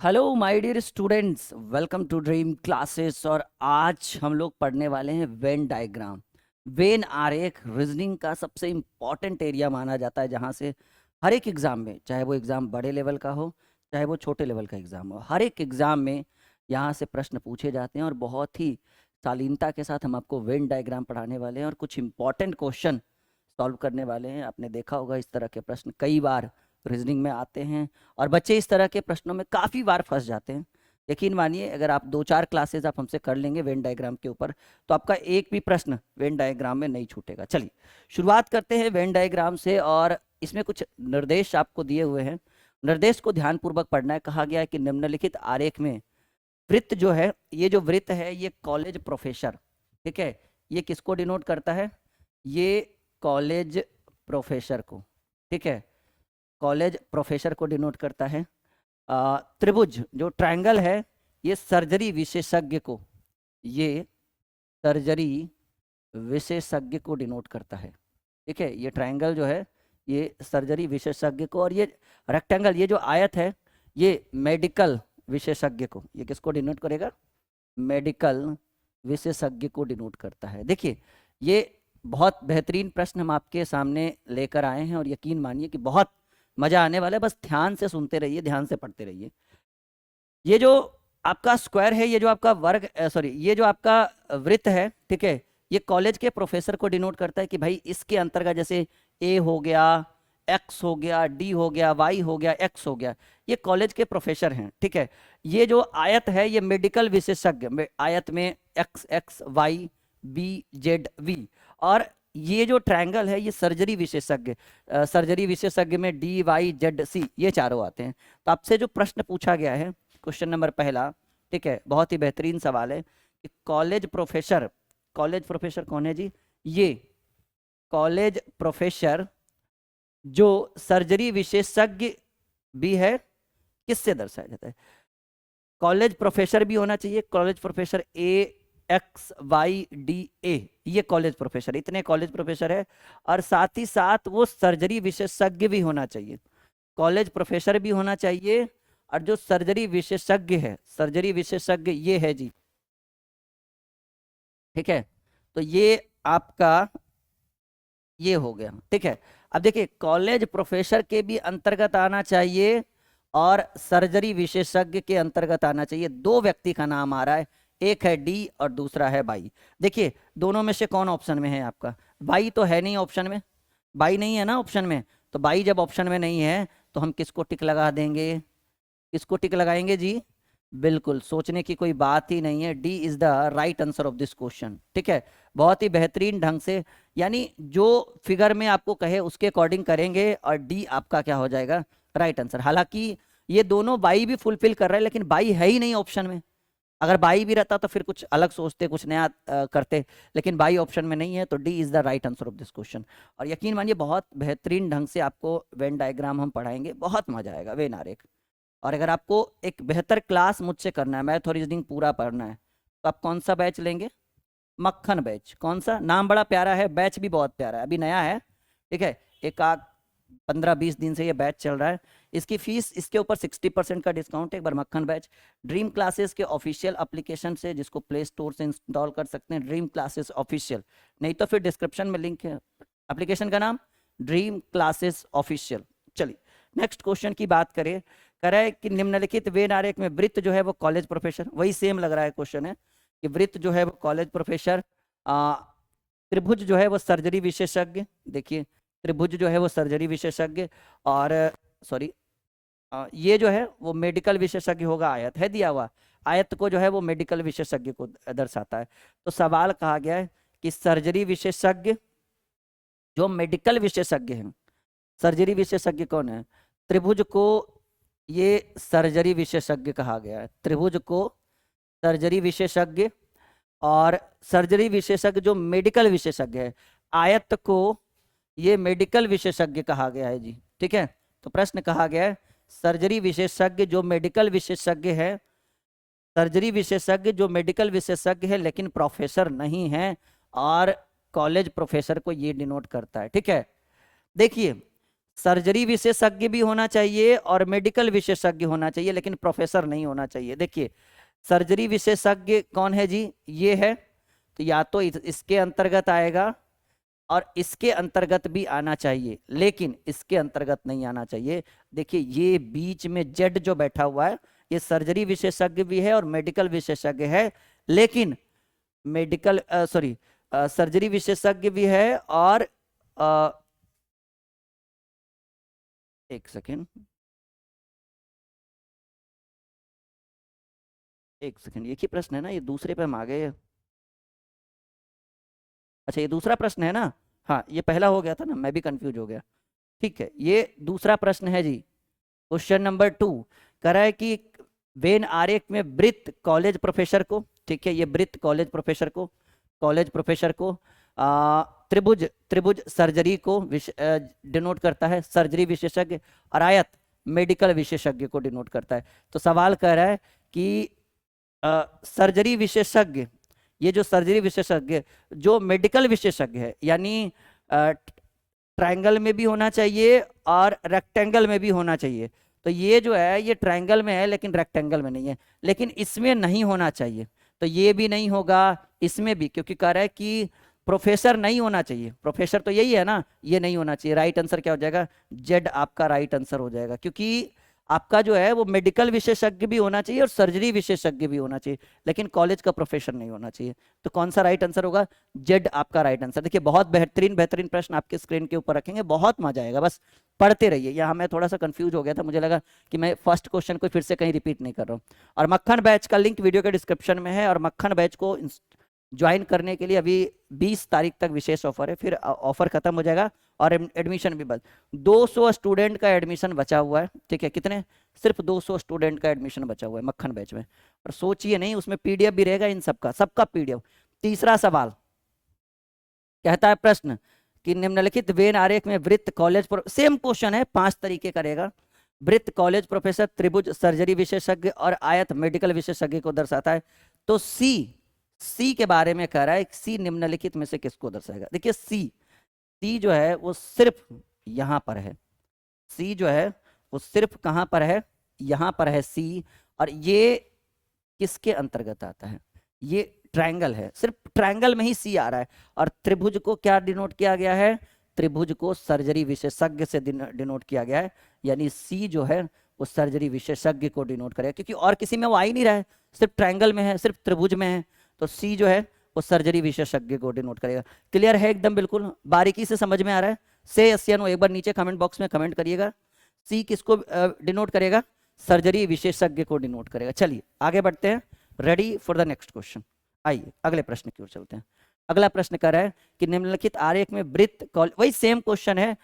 Hello my dear students, welcome to dream classes. और आज हम लोग पढ़ने वाले हैं वेन डायग्राम। वेन आरेख रीजनिंग का सबसे इम्पॉर्टेंट एरिया माना जाता है, जहाँ से हर एक एग्ज़ाम में, चाहे वो एग्ज़ाम बड़े लेवल का हो चाहे वो छोटे लेवल का एग्ज़ाम हो, हर एक एग्ज़ाम में यहाँ से प्रश्न पूछे जाते हैं। और बहुत ही शालीनता के साथ हम आपको वेन डायग्राम पढ़ाने वाले हैं और कुछ इंपॉर्टेंट क्वेश्चन सॉल्व करने वाले हैं। आपने देखा होगा इस तरह के प्रश्न कई बार रीजनिंग में आते हैं और बच्चे इस तरह के प्रश्नों में काफ़ी बार फंस जाते हैं। यकीन मानिए, अगर आप 2-4 क्लासेस आप हमसे कर लेंगे वेन डायग्राम के ऊपर, तो आपका एक भी प्रश्न वेन डायग्राम में नहीं छूटेगा। चलिए शुरुआत करते हैं वेन डायग्राम से। और इसमें कुछ निर्देश आपको दिए हुए हैं, निर्देश को ध्यानपूर्वक पढ़ना है। कहा गया है कि निम्नलिखित आरेख में वृत्त जो है, ये जो वृत्त है ये कॉलेज प्रोफेसर, ठीक है, ये किसको डिनोट करता है? ये कॉलेज प्रोफेसर को, ठीक है, कॉलेज प्रोफेसर को डिनोट करता है। त्रिभुज जो ट्रायंगल है ये सर्जरी विशेषज्ञ को, ये सर्जरी विशेषज्ञ को डिनोट करता है, ठीक है। ये ट्रायंगल जो है ये सर्जरी विशेषज्ञ को, और ये रेक्टेंगल, ये जो आयत है ये मेडिकल विशेषज्ञ को, ये किसको डिनोट करेगा? मेडिकल विशेषज्ञ को डिनोट करता है। देखिए ये बहुत बेहतरीन प्रश्न हम आपके सामने लेकर आए हैं और यकीन मानिए कि बहुत मजा आने वाला है। बस ध्यान से सुनते रहिए, ध्यान से पढ़ते रहिए। ये जो आपका स्क्वायर है, ये जो आपका वर्ग, सॉरी, ये जो आपका वृत्त है, ठीक है, ये कॉलेज के प्रोफेसर को डिनोट करता है कि भाई इसके अंतर्गत जैसे ए हो गया, एक्स हो गया, डी हो गया, वाई हो गया, एक्स हो गया, ये कॉलेज के प्रोफेसर हैं, ठीक है। ये जो आयत है ये मेडिकल विशेषज्ञ, आयत में X X Y B Z V, और ये जो ट्रायंगल है ये सर्जरी विशेषज्ञ, सर्जरी विशेषज्ञ में डी वाई जेड सी, ये चारों आते हैं। तो आपसे जो प्रश्न पूछा गया है, क्वेश्चन नंबर पहला, ठीक है, बहुत ही बेहतरीन सवाल है कि कॉलेज प्रोफेसर, कॉलेज प्रोफेसर कौन है जी? ये कॉलेज प्रोफेसर जो सर्जरी विशेषज्ञ भी है, किससे दर्शाया जाता है? कॉलेज प्रोफेसर भी होना चाहिए, college professor A X Y D A, ये कॉलेज प्रोफेसर, इतने कॉलेज प्रोफेसर है। और साथ ही साथ वो सर्जरी विशेषज्ञ भी होना चाहिए, कॉलेज प्रोफेसर भी होना चाहिए। और जो सर्जरी विशेषज्ञ है, सर्जरी विशेषज्ञ ये है जी, ठीक है। तो ये आपका ये हो गया, ठीक है। अब देखिए कॉलेज प्रोफेसर के भी अंतर्गत आना चाहिए और सर्जरी विशेषज्ञ के अंतर्गत आना चाहिए। दो व्यक्ति का नाम आ रहा है, एक है डी और दूसरा है बाई। देखिए दोनों में से कौन ऑप्शन में है आपका? बाई तो है नहीं ऑप्शन में, बाई नहीं है ना ऑप्शन में। तो बाई जब ऑप्शन में नहीं है तो हम किसको टिक लगा देंगे? किसको टिक लगाएंगे जी? बिल्कुल, सोचने की कोई बात ही नहीं है, D is the right answer of this question, ठीक है। बहुत ही बेहतरीन ढंग से, यानी जो फिगर में आपको कहे उसके अकॉर्डिंग करेंगे और डी आपका क्या हो जाएगा? Right answer. हालांकि ये दोनों बाई भी फुलफिल कर रहे हैं, लेकिन बाई है ही नहीं ऑप्शन में। अगर बाई भी रहता तो फिर कुछ अलग सोचते, कुछ नया करते, लेकिन बाई ऑप्शन में नहीं है, तो D is the right answer of this question. और यकीन मानिए बहुत बेहतरीन ढंग से आपको वेन डायग्राम हम पढ़ाएंगे, बहुत मजा आएगा, वेन आरेख। और अगर आपको एक बेहतर क्लास मुझसे करना है, मैथ और रीजनिंग पूरा पढ़ना है, तो आप कौन सा बैच लेंगे? मक्खन बैच। कौन सा? नाम बड़ा प्यारा है, बैच भी बहुत प्यारा है, अभी नया है, ठीक है। एक आध 15-20 दिन से ये बैच चल रहा है। इसकी फीस, इसके ऊपर 60% का डिस्काउंट है। एक बार मक्खन बैच ड्रीम क्लासेस के ऑफिशियल एप्लीकेशन से, जिसको प्ले स्टोर से इंस्टॉल कर सकते हैं, ड्रीम क्लासेस ऑफिशियल, नहीं तो फिर डिस्क्रिप्शन में लिंक है, एप्लीकेशन का नाम ड्रीम क्लासेस ऑफिशियल। चलिए नेक्स्ट क्वेश्चन की बात करें। कह रहा है कि निम्नलिखित वेन आरेख में वृत्त जो है वो कॉलेज प्रोफेसर, वही सेम लग रहा है क्वेश्चन है कि वृत्त जो है वो कॉलेज प्रोफेसर, त्रिभुज जो है वो सर्जरी विशेषज्ञ, देखिए त्रिभुज जो है वो सर्जरी विशेषज्ञ, और सॉरी ये जो है वो मेडिकल विशेषज्ञ होगा, आयत है दिया हुआ, आयत को जो है वो मेडिकल विशेषज्ञ को दर्शाता है। तो सवाल कहा गया है कि सर्जरी विशेषज्ञ जो मेडिकल विशेषज्ञ हैं, सर्जरी विशेषज्ञ कौन है? त्रिभुज को ये सर्जरी विशेषज्ञ कहा गया है, त्रिभुज को सर्जरी विशेषज्ञ, और सर्जरी विशेषज्ञ जो मेडिकल विशेषज्ञ है, आयत को ये मेडिकल विशेषज्ञ कहा गया है जी, ठीक है। तो प्रश्न कहा गया है सर्जरी विशेषज्ञ जो मेडिकल विशेषज्ञ है, सर्जरी विशेषज्ञ जो मेडिकल विशेषज्ञ है लेकिन प्रोफेसर नहीं है, और कॉलेज प्रोफेसर को ये डिनोट करता है, ठीक है। देखिए सर्जरी विशेषज्ञ भी होना चाहिए और मेडिकल विशेषज्ञ होना चाहिए, लेकिन प्रोफेसर नहीं होना चाहिए। देखिए सर्जरी विशेषज्ञ कौन है जी, ये है, तो या तो इसके अंतर्गत आएगा और इसके अंतर्गत भी आना चाहिए, लेकिन इसके अंतर्गत नहीं आना चाहिए। देखिए ये बीच में जेड जो बैठा हुआ है, ये सर्जरी विशेषज्ञ भी है और मेडिकल विशेषज्ञ है, लेकिन मेडिकल सॉरी सर्जरी विशेषज्ञ भी है और एक सेकेंड, एक सेकेंड, एक ही प्रश्न है ना, ये दूसरे पे हम आ गए। अच्छा ये दूसरा प्रश्न है ना, हाँ ये पहला हो गया था ना, मैं भी कंफ्यूज हो गया। ठीक है, ये दूसरा प्रश्न है जी, क्वेश्चन नंबर 2। कह रहा है कि वेन आरेख में वृत्त कॉलेज प्रोफेसर को, ठीक है, ये वृत्त कॉलेज प्रोफेसर को, कॉलेज प्रोफेसर को त्रिभुज, त्रिभुज सर्जरी को डिनोट करता है, सर्जरी विशेषज्ञ, और आयत मेडिकल विशेषज्ञ को डिनोट करता है। तो सवाल कह रहा है कि सर्जरी विशेषज्ञ, ये जो सर्जरी विशेषज्ञ जो मेडिकल विशेषज्ञ है, यानी ट्रायंगल में भी होना चाहिए और रेक्टेंगल में भी होना चाहिए। तो ये जो है ये ट्रायंगल में है लेकिन रेक्टेंगल में नहीं है, लेकिन इसमें नहीं होना चाहिए, तो ये भी नहीं होगा, इसमें भी, क्योंकि कह रहा है कि प्रोफेसर नहीं होना चाहिए, प्रोफेसर तो यही है ना, ये नहीं होना चाहिए। राइट आंसर क्या हो जाएगा, जेड आपका राइट आंसर हो जाएगा, क्योंकि आपका जो है वो मेडिकल विशेषज्ञ भी होना चाहिए और सर्जरी विशेषज्ञ भी होना चाहिए, लेकिन कॉलेज का प्रोफेसर नहीं होना चाहिए। तो कौन सा राइट आंसर होगा, जेड आपका राइट आंसर। देखिए बहुत बेहतरीन बेहतरीन प्रश्न आपके स्क्रीन के ऊपर रखेंगे, बहुत मजा आएगा, बस पढ़ते रहिए। यहाँ मैं थोड़ा सा कंफ्यूज हो गया था, मुझे लगा कि मैं फर्स्ट क्वेश्चन को फिर से कहीं रिपीट नहीं कर रहा हूँ। और मक्खन बैच का लिंक वीडियो के डिस्क्रिप्शन में है, और मक्खन बैच को ज्वाइन करने के लिए अभी 20 तारीख तक विशेष ऑफर है, फिर ऑफर खत्म हो जाएगा और एडमिशन भी बस 200 स्टूडेंट का एडमिशन बचा हुआ है। ठीक है, कितने, सिर्फ 200 स्टूडेंट का एडमिशन बचा हुआ है मक्खन बैच में, और सोचिए नहीं उसमें पीडीएफ भी रहेगा, इन सबका सबका पीडीएफ। तीसरा सवाल कहता है प्रश्न कि निम्नलिखित वेन आरेख में वृत्त कॉलेज, सेम क्वेश्चन है, 5 तरीके करेगा। वृत्त कॉलेज प्रोफेसर, त्रिभुज सर्जरी विशेषज्ञ और आयत मेडिकल विशेषज्ञ को दर्शाता है। तो सी के बारे में कह रहा है, सी निम्नलिखित में से किसको दर्शाएगा। देखिए सी जो है वो सिर्फ यहां पर है, सी जो है वो सिर्फ कहां पर है, यहां पर है सी, और ये किसके अंतर्गत आता है, ये ट्रायंगल है, सिर्फ ट्रायंगल में ही सी आ रहा है। और त्रिभुज को क्या डिनोट किया गया है, त्रिभुज को सर्जरी विशेषज्ञ से डिनोट किया गया है, यानी सी जो है वो सर्जरी विशेषज्ञ को डिनोट करेगा, क्योंकि और किसी में वो आ ही नहीं रहा है, सिर्फ ट्रायंगल में है, सिर्फ त्रिभुज में है, तो सी जो है वो सर्जरी विशेषज्ञ को डिनोट करेगा। क्लियर है एकदम, बिल्कुल बारीकी से समझ में आ रहा है, से यस या नो एक बार नीचे कमेंट बॉक्स में कमेंट करिएगा। सी किसको डिनोट करेगा, सर्जरी विशेषज्ञ को डिनोट करेगा। चलिए आगे बढ़ते हैं, ready for the next question. आइए अगले प्रश्न की ओर चलते हैं। अगला प्रश्न कर रहा है कि निम्नलिखित आरेख में वृत्त, वही सेम क्वेश्चन है,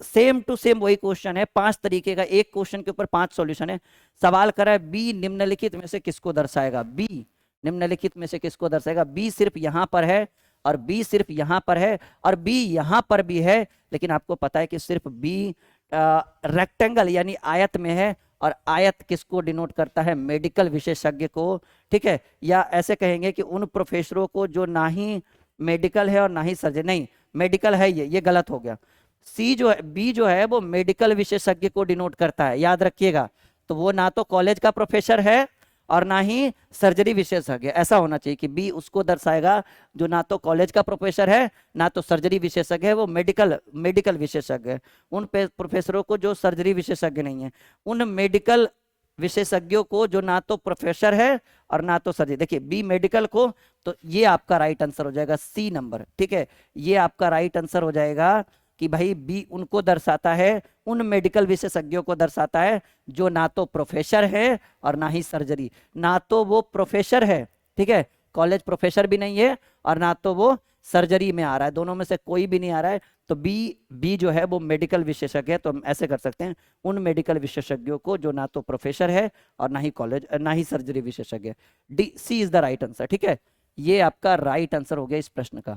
सेम टू सेम वही क्वेश्चन है, 5 तरीके का, एक क्वेश्चन के ऊपर 5 सॉल्यूशन है। सवाल कर रहा है बी निम्नलिखित में से किसको दर्शाएगा, बी निम्नलिखित में से किसको दर्शाएगा। बी सिर्फ यहां पर है और बी सिर्फ यहां पर है और बी यहां पर भी है, लेकिन आपको पता है कि सिर्फ बी रेक्टेंगल यानी आयत में है, और आयत किसको डिनोट करता है, मेडिकल विशेषज्ञ को। ठीक है, या ऐसे कहेंगे कि उन प्रोफेसरों को जो ना ही मेडिकल है और ना ही सर्जरी, नहीं मेडिकल है, ये गलत हो गया। सी जो है, बी जो है वो मेडिकल विशेषज्ञ को डिनोट करता है, याद रखिएगा। तो वो ना तो कॉलेज का प्रोफेसर है और ना ही सर्जरी विशेषज्ञ, ऐसा होना चाहिए कि बी उसको दर्शाएगा जो ना तो कॉलेज का प्रोफेसर है ना तो सर्जरी विशेषज्ञ है, वो मेडिकल विशेषज्ञ है। उन प्रोफेसरों को जो सर्जरी विशेषज्ञ नहीं है, उन मेडिकल विशेषज्ञों को जो ना तो प्रोफेसर है और ना तो सर्जरी। देखिए बी मेडिकल को, तो ये आपका राइट आंसर हो जाएगा सी नंबर। ठीक है, ये आपका राइट आंसर हो जाएगा कि भाई बी उनको दर्शाता है, उन मेडिकल विशेषज्ञों को दर्शाता है जो ना तो प्रोफेसर है और ना ही सर्जरी, ना तो वो प्रोफेसर है, ठीक है, कॉलेज प्रोफेसर भी नहीं है और ना तो वो सर्जरी में आ रहा है, दोनों में से कोई भी नहीं आ रहा है। तो बी जो है वो मेडिकल विशेषज्ञ है, तो हम ऐसे कर सकते हैं उन मेडिकल विशेषज्ञों को जो ना तो प्रोफेसर है और ना ही कॉलेज ना ही सर्जरी विशेषज्ञ। D C is the right answer. ठीक है, ये आपका राइट आंसर हो गया इस प्रश्न का।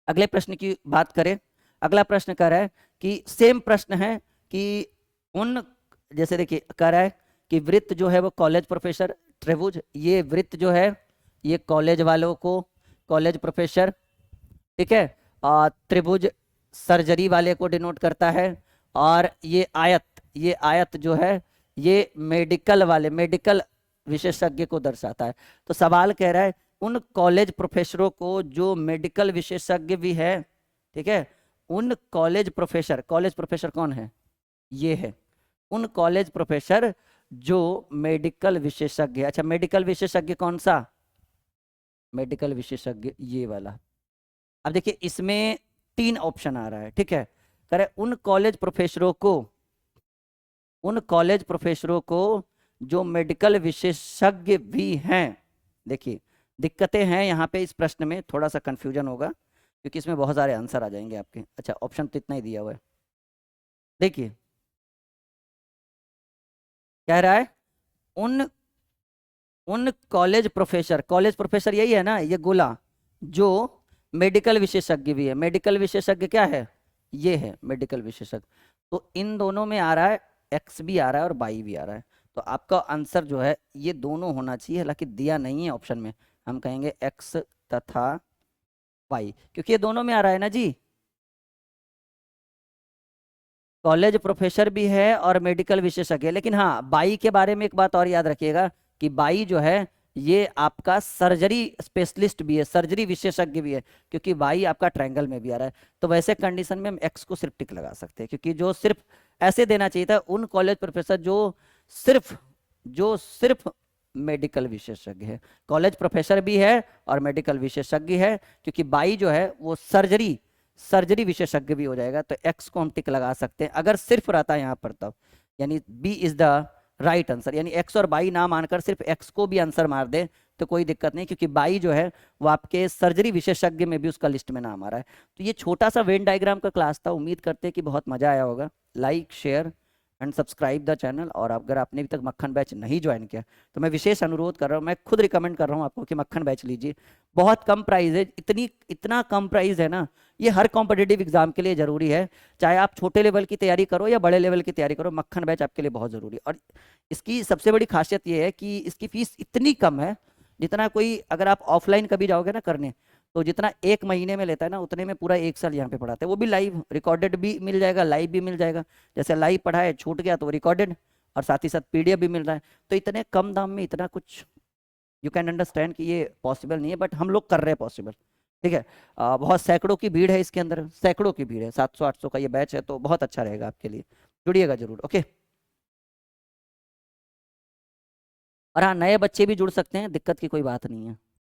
अगले प्रश्न की बात करें, अगला प्रश्न कह रहा है कि सेम प्रश्न है कि उन, जैसे देखिए कह रहा है कि वृत्त जो है वो कॉलेज प्रोफेसर, त्रिभुज ये वृत्त जो है ये कॉलेज वालों को, कॉलेज प्रोफेसर, ठीक है, और त्रिभुज सर्जरी वाले को डिनोट करता है, और ये आयत जो है ये मेडिकल विशेषज्ञ को दर्शाता है। तो सवाल कह रहा है उन कॉलेज प्रोफेसरों को जो मेडिकल विशेषज्ञ भी है, ठीक है, उन कॉलेज प्रोफेसर कौन है, ये है, उन कॉलेज प्रोफेसर जो मेडिकल विशेषज्ञ है। अच्छा, मेडिकल विशेषज्ञ कौन सा, मेडिकल विशेषज्ञ ये वाला। अब देखिए इसमें 3 ऑप्शन आ रहा है, ठीक है, करे उन कॉलेज प्रोफेसरों को जो मेडिकल विशेषज्ञ भी हैं। देखिए दिक्कतें हैं यहाँ पे, इस प्रश्न में थोड़ा सा कंफ्यूजन होगा क्योंकि इसमें बहुत सारे आंसर आ जाएंगे आपके। अच्छा, ऑप्शन तो इतना ही दिया हुआ है। देखिए कह रहा है उन उन कॉलेज प्रोफेसर यही है ना, ये गोला, जो मेडिकल विशेषज्ञ भी है। मेडिकल विशेषज्ञ क्या है, ये है मेडिकल विशेषज्ञ। तो इन दोनों में आ रहा है, एक्स भी आ रहा है और वाई भी आ रहा है। तो आपका आंसर जो है ये दोनों होना चाहिए, हालांकि दिया नहीं है ऑप्शन में, हम कहेंगे एक्स तथा वाई, क्योंकि ये दोनों में आ रहा है ना जी, कॉलेज प्रोफेसर भी है और मेडिकल विशेषज्ञ है। लेकिन हाँ, बाई के बारे में एक बात और याद रखिएगा कि बाई जो है ये आपका सर्जरी स्पेशलिस्ट भी है, सर्जरी विशेषज्ञ भी है, क्योंकि बाई आपका ट्रायंगल में भी आ रहा है। तो वैसे कंडीशन में हम एक्स को सिर्फ टिक लगा सकते हैं, क्योंकि जो सिर्फ ऐसे देना चाहिए था, उन कॉलेज प्रोफेसर जो सिर्फ मेडिकल विशेषज्ञ है, कॉलेज प्रोफेसर भी है और मेडिकल विशेषज्ञ है, क्योंकि बाई जो है वो सर्जरी विशेषज्ञ भी हो जाएगा। तो एक्स को हम टिक लगा सकते हैं अगर सिर्फ रहता है यहाँ पर तब, यानी B is the right answer. यानी एक्स और बाई ना मानकर सिर्फ एक्स को भी आंसर मार दे तो कोई दिक्कत नहीं, क्योंकि बाई जो है वो आपके सर्जरी विशेषज्ञ में भी उसका लिस्ट में नाम आ रहा है। तो ये छोटा सा वेन डायग्राम का क्लास था, उम्मीद करते हैं कि बहुत मजा आया होगा। Like share and subscribe the channel. और अगर आपने अभी तक मक्खन बैच नहीं ज्वाइन किया तो मैं विशेष अनुरोध कर रहा हूँ, मैं खुद रिकमेंड कर रहा हूँ आपको कि मक्खन बैच लीजिए। बहुत कम प्राइस है, इतना कम प्राइस है ना, ये हर कॉम्पिटेटिव एग्जाम के लिए जरूरी है। चाहे आप छोटे लेवल की तैयारी करो या बड़े लेवल की तैयारी करो, मक्खन बैच आपके लिए बहुत जरूरी है। और इसकी सबसे बड़ी खासियत ये है कि इसकी फीस इतनी कम है, जितना कोई अगर आप ऑफलाइन कभी जाओगे ना करने, तो जितना 1 महीने में लेता है ना, उतने में पूरा 1 साल यहाँ पे पढ़ाते हैं। वो भी लाइव, रिकॉर्डेड भी मिल जाएगा, लाइव भी मिल जाएगा। जैसे लाइव पढ़ाए छूट गया तो रिकॉर्डेड, और साथ ही साथ पीडीएफ भी मिल रहा है। तो इतने कम दाम में इतना कुछ, यू कैन अंडरस्टैंड कि ये पॉसिबल नहीं है, बट हम लोग कर रहे हैं पॉसिबल, ठीक है। बहुत सैकड़ों की भीड़ है इसके अंदर, सैकड़ों की भीड़ है, 700-800 का ये बैच है, तो बहुत अच्छा रहेगा आपके लिए, जुड़िएगा जरूर, ओके। और हाँ, नए बच्चे भी जुड़ सकते हैं, दिक्कत की कोई बात नहीं है।